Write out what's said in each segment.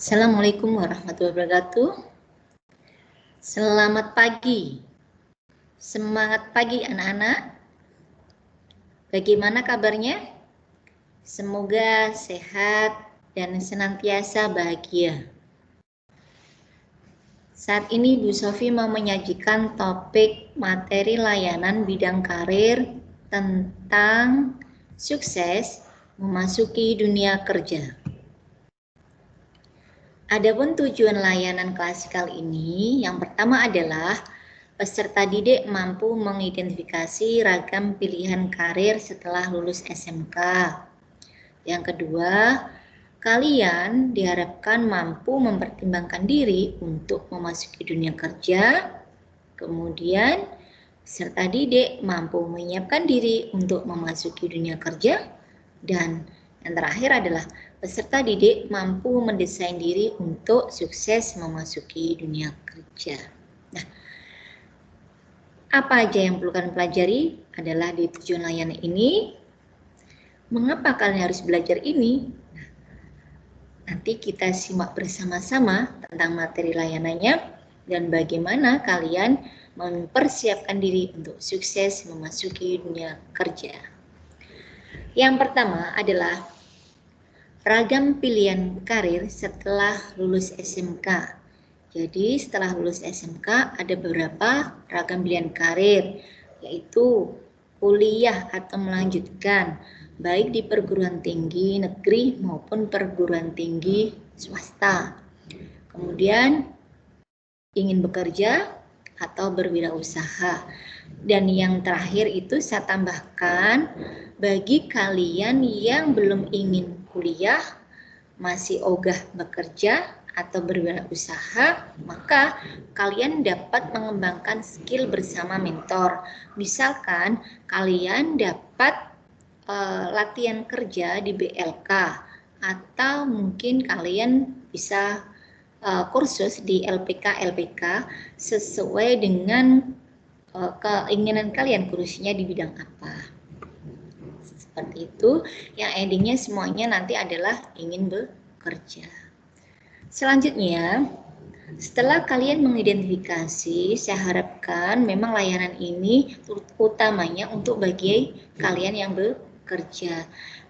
Assalamualaikum warahmatullahi wabarakatuh. Selamat pagi. Semangat pagi anak-anak. Bagaimana kabarnya? Semoga sehat dan senantiasa bahagia. Saat ini Bu Sofi mau menyajikan topik materi layanan bidang karir tentang sukses memasuki dunia kerja. Adapun tujuan layanan klasikal ini, yang pertama adalah peserta didik mampu mengidentifikasi ragam pilihan karir setelah lulus SMK. Yang kedua, kalian diharapkan mampu mempertimbangkan diri untuk memasuki dunia kerja. Kemudian, peserta didik mampu menyiapkan diri untuk memasuki dunia kerja. Dan yang terakhir adalah peserta didik mampu mendesain diri untuk sukses memasuki dunia kerja. Nah, apa aja yang perlu kalian pelajari adalah di tujuan layanan ini. Mengapa kalian harus belajar ini? Nanti kita simak bersama-sama tentang materi layanannya dan bagaimana kalian mempersiapkan diri untuk sukses memasuki dunia kerja. Yang pertama adalah ragam pilihan karir setelah lulus SMK. Jadi setelah lulus SMK ada beberapa ragam pilihan karir, yaitu kuliah atau melanjutkan, baik di perguruan tinggi negeri maupun perguruan tinggi swasta. Kemudian ingin bekerja atau berwirausaha. Dan yang terakhir itu saya tambahkan, bagi kalian yang belum ingin kuliah, masih ogah bekerja atau berwirausaha, maka kalian dapat mengembangkan skill bersama mentor. Misalkan kalian dapat latihan kerja di BLK, atau mungkin kalian bisa kursus di LPK sesuai dengan keinginan kalian, kursusnya di bidang apa. Seperti itu, yang endingnya semuanya nanti adalah ingin bekerja. Selanjutnya, setelah kalian mengidentifikasi, saya harapkan memang layanan ini utamanya untuk bagi kalian yang bekerja.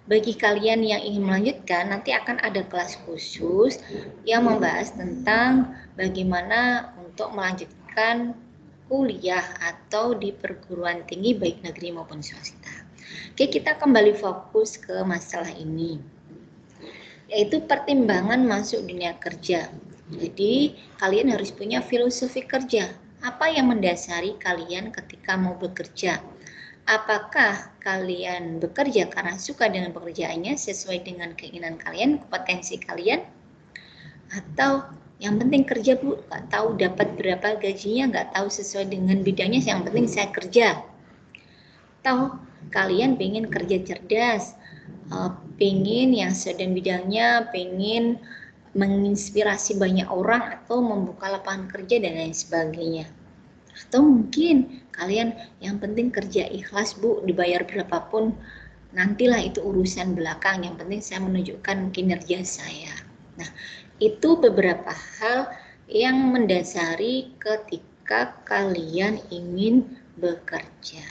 Bagi kalian yang ingin melanjutkan, nanti akan ada kelas khusus yang membahas tentang bagaimana untuk melanjutkan kuliah atau di perguruan tinggi baik negeri maupun swasta. Oke, kita kembali fokus ke masalah ini, yaitu pertimbangan masuk dunia kerja. Jadi, kalian harus punya filosofi kerja. Apa yang mendasari kalian ketika mau bekerja? Apakah kalian bekerja karena suka dengan pekerjaannya sesuai dengan keinginan kalian, kompetensi kalian? Atau yang penting kerja Bu, nggak tahu dapat berapa gajinya, nggak tahu sesuai dengan bidangnya, yang penting saya kerja. Atau kalian pengen kerja cerdas, pengen yang sesuai bidangnya, pengen menginspirasi banyak orang atau membuka lapangan kerja dan lain sebagainya. Atau mungkin kalian yang penting kerja ikhlas Bu, dibayar berapapun, nantilah itu urusan belakang, yang penting saya menunjukkan kinerja saya. Nah, itu beberapa hal yang mendasari ketika kalian ingin bekerja.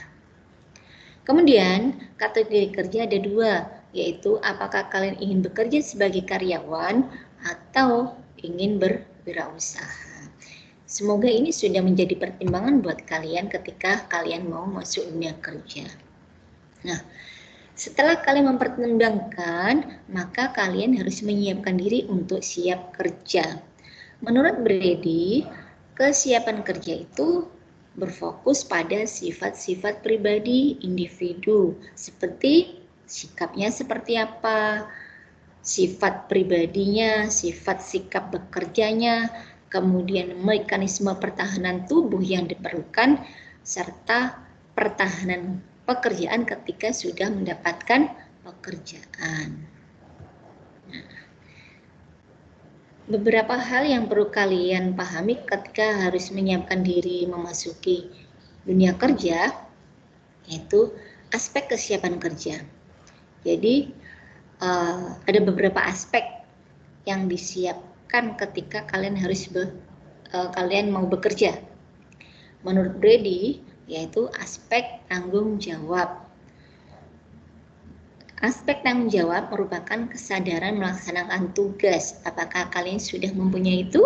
Kemudian, kategori kerja ada dua, yaitu apakah kalian ingin bekerja sebagai karyawan atau ingin berwirausaha. Semoga ini sudah menjadi pertimbangan buat kalian ketika kalian mau masuk dunia kerja. Nah, setelah kalian mempertimbangkan, maka kalian harus menyiapkan diri untuk siap kerja. Menurut Brady, kesiapan kerja itu berfokus pada sifat-sifat pribadi individu, seperti sikapnya seperti apa, sifat pribadinya, sifat sikap bekerjanya, kemudian mekanisme pertahanan tubuh yang diperlukan, serta pertahanan pekerjaan ketika sudah mendapatkan pekerjaan. Nah, beberapa hal yang perlu kalian pahami ketika harus menyiapkan diri memasuki dunia kerja, yaitu aspek kesiapan kerja. Jadi ada beberapa aspek yang disiapkan ketika kalian kalian mau bekerja. Menurut Brady, yaitu aspek tanggung jawab. Aspek tanggung jawab merupakan kesadaran melaksanakan tugas. Apakah kalian sudah mempunyai itu?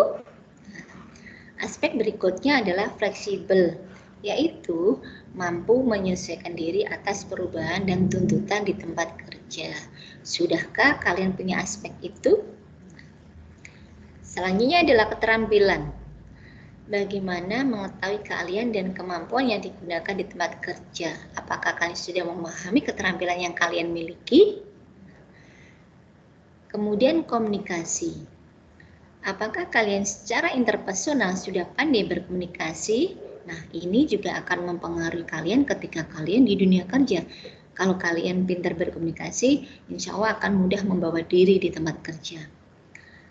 Aspek berikutnya adalah fleksibel, yaitu mampu menyesuaikan diri atas perubahan dan tuntutan di tempat kerja. Sudahkah kalian punya aspek itu? Selanjutnya adalah keterampilan. Bagaimana mengetahui keahlian dan kemampuan yang digunakan di tempat kerja? Apakah kalian sudah memahami keterampilan yang kalian miliki? Kemudian komunikasi. Apakah kalian secara interpersonal sudah pandai berkomunikasi? Nah, ini juga akan mempengaruhi kalian ketika kalian di dunia kerja. Kalau kalian pintar berkomunikasi, insya Allah akan mudah membawa diri di tempat kerja.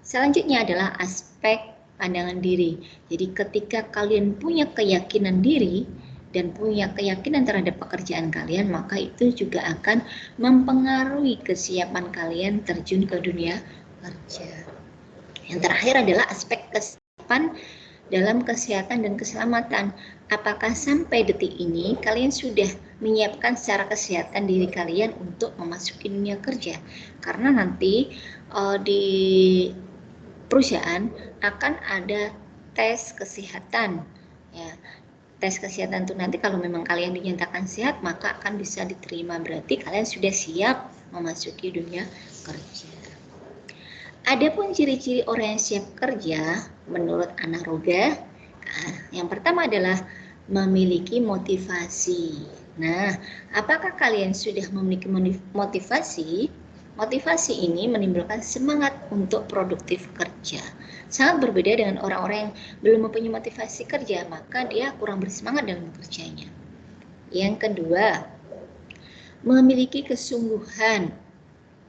Selanjutnya adalah aspek pandangan diri. Jadi ketika kalian punya keyakinan diri dan punya keyakinan terhadap pekerjaan kalian, maka itu juga akan mempengaruhi kesiapan kalian terjun ke dunia kerja. Yang terakhir adalah aspek kesiapan dalam kesehatan dan keselamatan. Apakah sampai detik ini kalian sudah menyiapkan secara kesehatan diri kalian untuk memasuki dunia kerja? Karena nanti di perusahaan akan ada tes kesehatan. Ya, tes kesehatan itu nanti kalau memang kalian dinyatakan sehat, maka akan bisa diterima. Berarti kalian sudah siap memasuki dunia kerja. Adapun ciri-ciri orang yang siap kerja menurut Anaroga, yang pertama adalah memiliki motivasi. Nah, apakah kalian sudah memiliki motivasi? Motivasi ini menimbulkan semangat untuk produktif kerja. Sangat berbeda dengan orang-orang yang belum mempunyai motivasi kerja, maka dia kurang bersemangat dalam bekerjanya. Yang kedua, memiliki kesungguhan.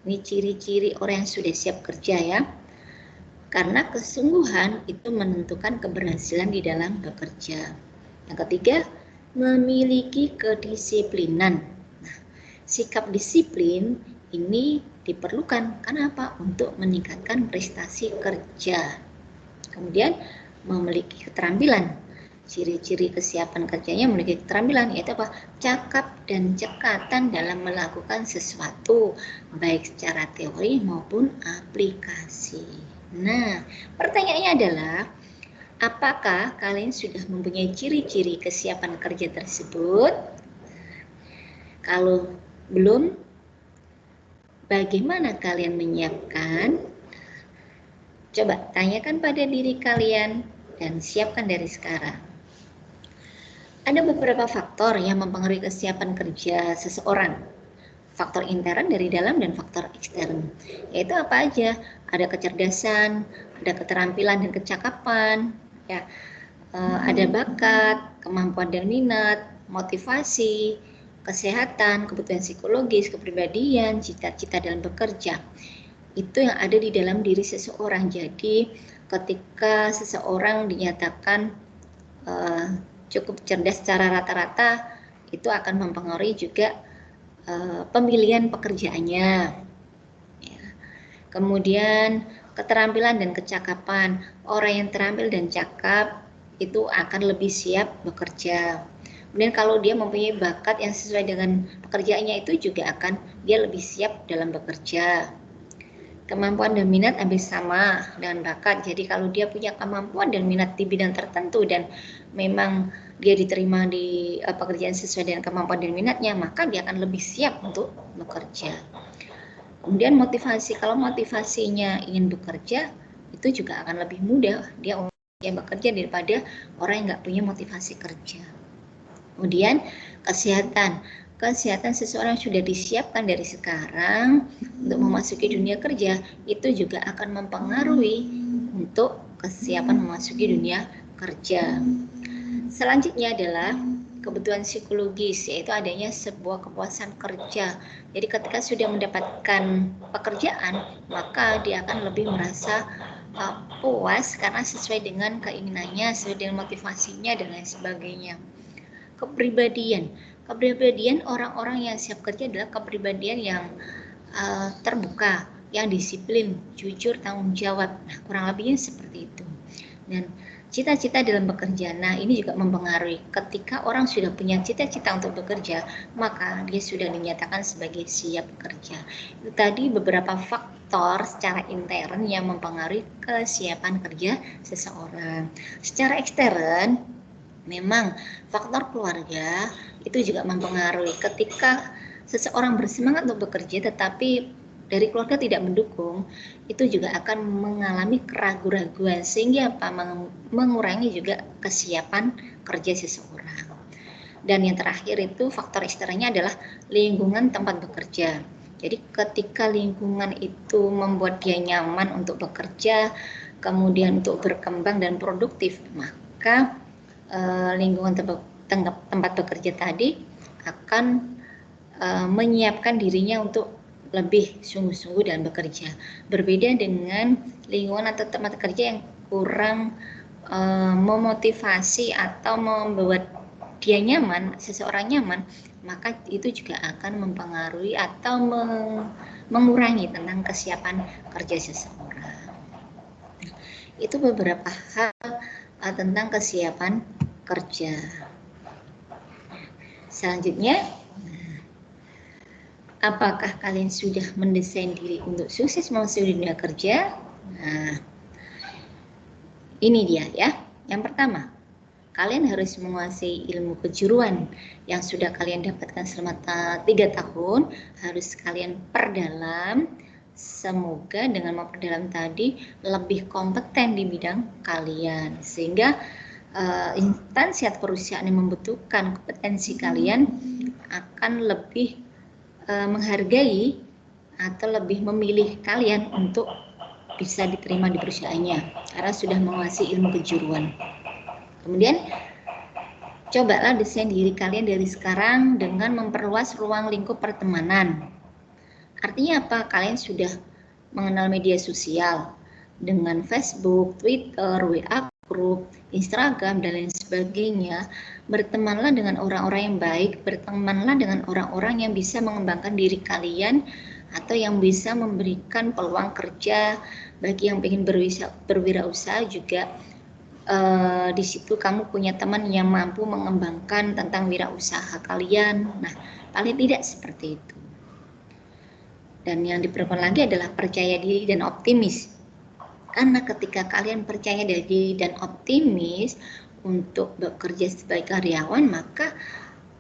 Ini ciri-ciri orang yang sudah siap kerja ya. Karena kesungguhan itu menentukan keberhasilan di dalam bekerja. Yang ketiga, memiliki kedisiplinan. Nah, sikap disiplin ini diperlukan karena apa? Untuk meningkatkan prestasi kerja. Kemudian memiliki keterampilan. Ciri-ciri kesiapan kerjanya memiliki keterampilan, yaitu apa? Cakap dan cekatan dalam melakukan sesuatu, baik secara teori maupun aplikasi. Nah, pertanyaannya adalah, apakah kalian sudah mempunyai ciri-ciri kesiapan kerja tersebut? Kalau belum, bagaimana kalian menyiapkan? Coba tanyakan pada diri kalian dan siapkan dari sekarang. Ada beberapa faktor yang mempengaruhi kesiapan kerja seseorang. Faktor intern dari dalam dan faktor ekstern. Yaitu apa aja? Ada kecerdasan, ada keterampilan dan kecakapan, ya. Ada bakat, kemampuan dan minat, motivasi, kesehatan, kebutuhan psikologis, kepribadian, cita-cita dalam bekerja. Itu yang ada di dalam diri seseorang. Jadi ketika seseorang dinyatakan cukup cerdas secara rata-rata, itu akan mempengaruhi juga pemilihan pekerjaannya. Ya. Kemudian keterampilan dan kecakapan. Orang yang terampil dan cakap itu akan lebih siap bekerja. Kemudian kalau dia mempunyai bakat yang sesuai dengan pekerjaannya, itu juga akan dia lebih siap dalam bekerja. Kemampuan dan minat hampir sama dengan bakat. Jadi kalau dia punya kemampuan dan minat di bidang tertentu dan memang dia diterima di pekerjaan sesuai dengan kemampuan dan minatnya, maka dia akan lebih siap untuk bekerja. Kemudian motivasi, kalau motivasinya ingin bekerja, itu juga akan lebih mudah dia bekerja daripada orang yang nggak punya motivasi kerja. Kemudian kesehatan. Kesehatan seseorang sudah disiapkan dari sekarang untuk memasuki dunia kerja, itu juga akan mempengaruhi untuk kesiapan memasuki dunia kerja. Selanjutnya adalah kebutuhan psikologis, yaitu adanya sebuah kepuasan kerja. Jadi ketika sudah mendapatkan pekerjaan, maka dia akan lebih merasa puas karena sesuai dengan keinginannya, sesuai dengan motivasinya dan lain sebagainya. Kepribadian orang-orang yang siap kerja adalah kepribadian yang terbuka, yang disiplin, jujur, tanggung jawab. Nah, kurang lebihnya seperti itu. Dan cita-cita dalam bekerja, nah ini juga mempengaruhi. Ketika orang sudah punya cita-cita untuk bekerja, maka dia sudah dinyatakan sebagai siap bekerja. Itu tadi beberapa faktor secara intern yang mempengaruhi kesiapan kerja seseorang. Secara ekstern, memang faktor keluarga itu juga mempengaruhi. Ketika seseorang bersemangat untuk bekerja tetapi dari keluarga tidak mendukung, itu juga akan mengalami keraguan-raguan sehingga apa? Mengurangi juga kesiapan kerja seseorang. Dan yang terakhir itu faktor eksternnya adalah lingkungan tempat bekerja. Jadi ketika lingkungan itu membuat dia nyaman untuk bekerja, kemudian untuk berkembang dan produktif, maka lingkungan tempat bekerja tadi akan menyiapkan dirinya untuk lebih sungguh-sungguh dalam bekerja. Berbeda dengan lingkungan atau tempat kerja yang kurang memotivasi atau membuat dia nyaman, seseorang nyaman, maka itu juga akan mempengaruhi atau mengurangi tentang kesiapan kerja seseorang. Itu beberapa hal tentang kesiapan kerja. Selanjutnya, apakah kalian sudah mendesain diri untuk sukses memasuki dunia kerja? Nah, ini dia ya. Yang pertama, kalian harus menguasai ilmu kejuruan yang sudah kalian dapatkan selama 3 tahun, harus kalian perdalam. Semoga dengan memperdalam tadi lebih kompeten di bidang kalian, sehingga instansi atau perusahaan yang membutuhkan kompetensi kalian akan lebih menghargai atau lebih memilih kalian untuk bisa diterima di perusahaannya karena sudah menguasai ilmu kejuruan. Kemudian cobalah desain diri kalian dari sekarang dengan memperluas ruang lingkup pertemanan. Artinya apa? Kalian sudah mengenal media sosial dengan Facebook, Twitter, WA Group, Instagram, dan lain sebagainya. Bertemanlah dengan orang-orang yang baik, bertemanlah dengan orang-orang yang bisa mengembangkan diri kalian atau yang bisa memberikan peluang kerja bagi yang ingin berwirausaha juga. Di situ kamu punya teman yang mampu mengembangkan tentang wirausaha kalian. Nah, paling tidak seperti itu. Dan yang diperlukan lagi adalah percaya diri dan optimis. Karena ketika kalian percaya diri dan optimis untuk bekerja sebagai karyawan, maka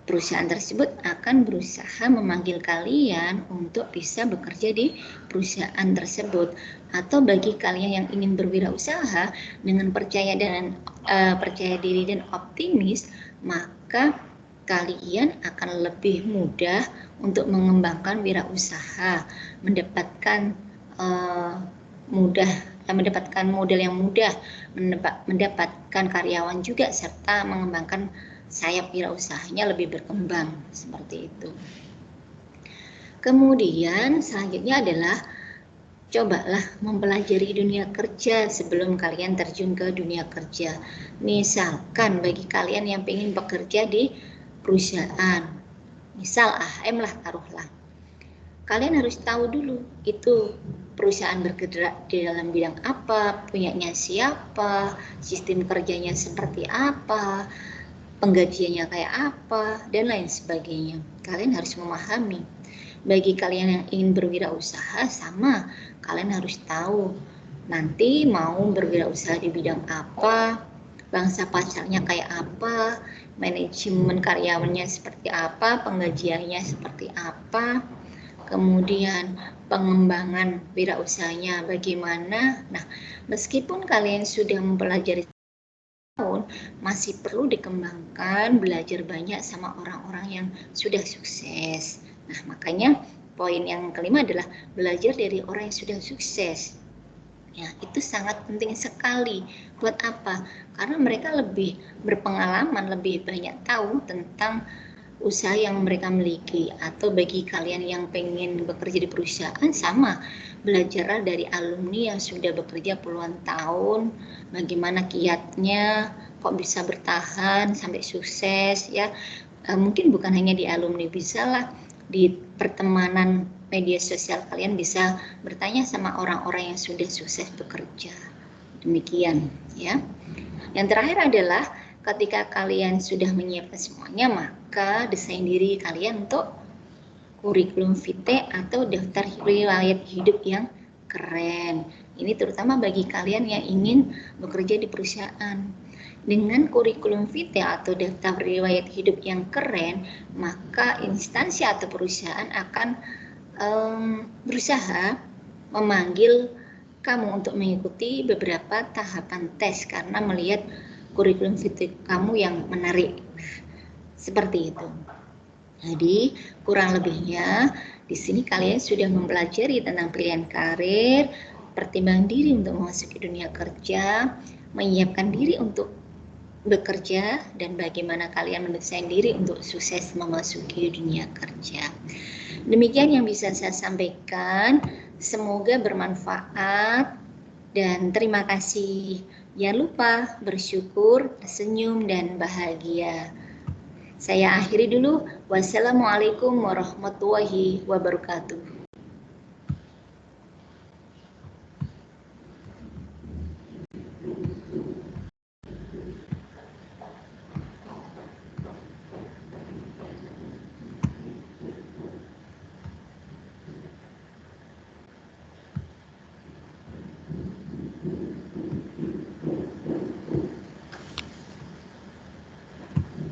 perusahaan tersebut akan berusaha memanggil kalian untuk bisa bekerja di perusahaan tersebut. Atau bagi kalian yang ingin berwirausaha dengan percaya diri dan optimis, maka kalian akan lebih mudah untuk mengembangkan wirausaha, mendapatkan modal yang mudah, mendapatkan karyawan juga, serta mengembangkan sayap wirausahanya lebih berkembang seperti itu. Kemudian selanjutnya adalah cobalah mempelajari dunia kerja sebelum kalian terjun ke dunia kerja. Misalkan bagi kalian yang ingin bekerja di perusahaan, misal AHM lah taruhlah, kalian harus tahu dulu itu perusahaan bergerak di dalam bidang apa, punyanya siapa, sistem kerjanya seperti apa, penggajiannya kayak apa, dan lain sebagainya. Kalian harus memahami. Bagi kalian yang ingin berwirausaha, sama, kalian harus tahu nanti mau berwirausaha di bidang apa, bangsa pasarnya kayak apa, manajemen karyawannya seperti apa, penggajiannya seperti apa, kemudian pengembangan wirausahanya bagaimana. Nah, meskipun kalian sudah mempelajari tahun, masih perlu dikembangkan, belajar banyak sama orang-orang yang sudah sukses. Nah, makanya poin yang kelima adalah belajar dari orang yang sudah sukses. Ya, itu sangat penting sekali. Buat apa? Karena mereka lebih berpengalaman, lebih banyak tahu tentang usaha yang mereka miliki. Atau bagi kalian yang pengen bekerja di perusahaan, sama, belajarlah dari alumni yang sudah bekerja puluhan tahun, bagaimana kiatnya, kok bisa bertahan sampai sukses ya. Mungkin bukan hanya di alumni, bisa lah di pertemanan media sosial kalian bisa bertanya sama orang-orang yang sudah sukses bekerja. Demikian ya. Yang terakhir adalah ketika kalian sudah menyiapkan semuanya, maka desain diri kalian untuk kurikulum vitae atau daftar riwayat hidup yang keren. Ini terutama bagi kalian yang ingin bekerja di perusahaan. Dengan kurikulum vitae atau daftar riwayat hidup yang keren, maka instansi atau perusahaan akan berusaha memanggil kamu untuk mengikuti beberapa tahapan tes karena melihat kurikulum vitae kamu yang menarik. Seperti itu. Jadi kurang lebihnya di sini kalian sudah mempelajari tentang pilihan karir, pertimbangan diri untuk memasuki dunia kerja, menyiapkan diri untuk bekerja, dan bagaimana kalian mendesain diri untuk sukses memasuki dunia kerja. Demikian yang bisa saya sampaikan. Semoga bermanfaat dan terima kasih. Jangan lupa bersyukur, senyum, dan bahagia. Saya akhiri dulu. Wassalamualaikum warahmatullahi wabarakatuh.